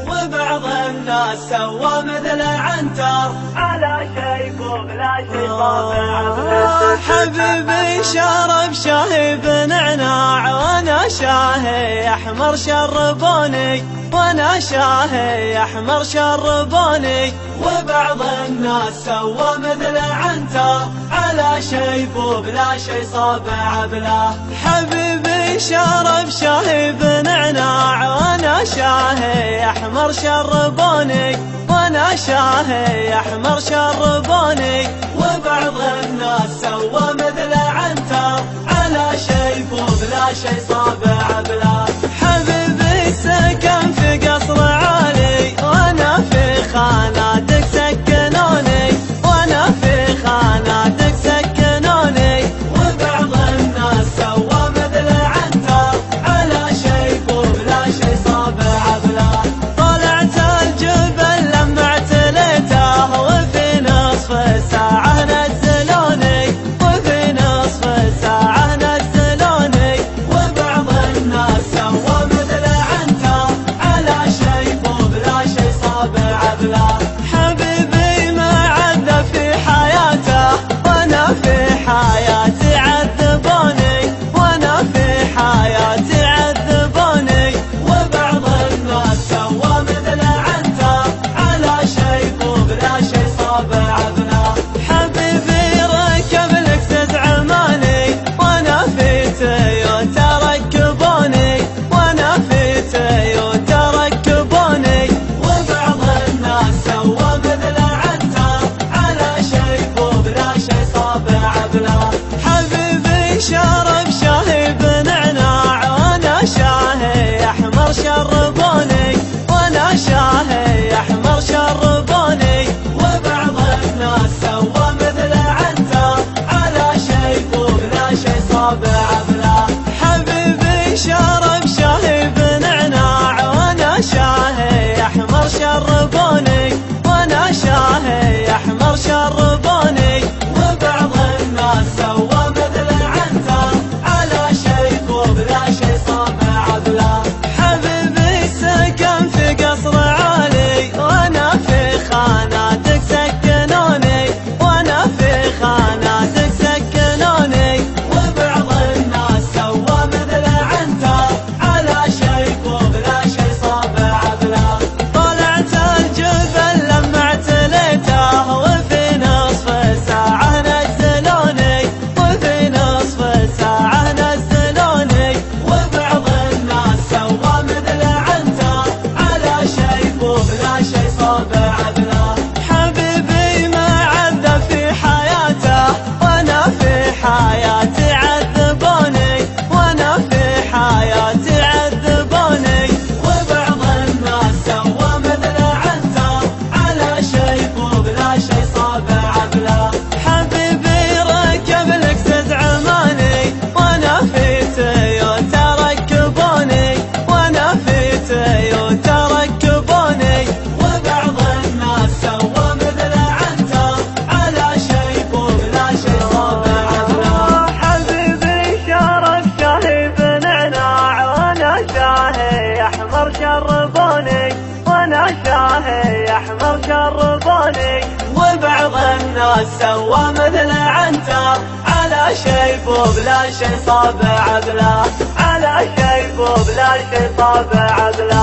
وبعض الناس سوى مثل عنتر على شيب وبلا شي طابع. حبيبي شرب شاهي بنعناع وانا شاهي احمر شربوني، وانا شاهي احمر شربوني. وبعض الناس سوى مثل عنتر على شيب وبلا شي صابع بلا. حبيبي شرب شاهي بنعناع وانا شاهي احمر شربوني، وانا شاهي احمر شربوني. وبعض الناس سوى مثل عنتر على شيب وبلا شي صابع بلا. حبيبي سكن في قصر عالي وانا في خاناتك سكنوني، وانا في خاناتك سكنوني. وبعض الناس سوى مثل عنتر على شيب وبلا شي صابع بلا. طلعت الجبل لما اعتليته وفي نصف ساعة نزلوني، وفي نصف ساعة نزلوني. وبعض الناس سوى مثل عنتر على شيب وبلا شي صابع بلا. حبيبي ما عذب في حياته وانا في حياتي عذبوني، وانا في حياتي عذبوني. وبعض الناس سوى مثل عنتر على شيب وبلا شي صابع بلا. حبيبي ركب لكسس عماني وانا في تويوتا ركبوني، وانا في تويوتا ركبوني. وبعض الناس سوى مثل عنتر على شيب وبلا شي صابع بلا. حبيبي شرب شاهي بنعناع وانا شاهي احمر شربوني، وانا شاهي احمر شربوني. وبعض الناس سوى مثل عنتر على شيب وبلا شي صابع بلا. حبيبي شرب شاهي بنعناع وانا شاهي احمر شربوني، وانا شاهي احمر شربوني. وبعض الناس سوى مثل عنتر على شيب وبلا شي صابع بلا. حبيبي سكن في قصر عالي وانا في خاناتك سكنوني، وانا في خاناتك سكنوني. وبعض الناس سوى مثل عنتر على شيب وبلا شي صابع بلا. طلعت الجبل لما اعتليته وفي نصف ساعة نزلوني، وفي نصف ساعة نزلوني. وبعض الناس سوى مثل عنتر على شيب وبلا شي صابع بلا. حبيبي ما عذب في حياته وانا في حياتي عذبوني، وانا في حياتي عذبوني. وبعض الناس سوى مثل عنتر على شيب وبلا شي صابع بلا. حبيبي ركب لكسس عماني وانا في تويوتا ركبوني، وانا في تويوتا ركبوني. وبعض الناس سوى مثل عنتر على شيب وبلا شي صابع بلا. حبيبي شرب شاهي بنعناع وانا شاهي احمر شربوني، وانا شاهي احمر شربوني. وبعض الناس سوى مثل عنتر على شيب وبلا شي صابع بلا، على شيب وبلا شي صابع بلا.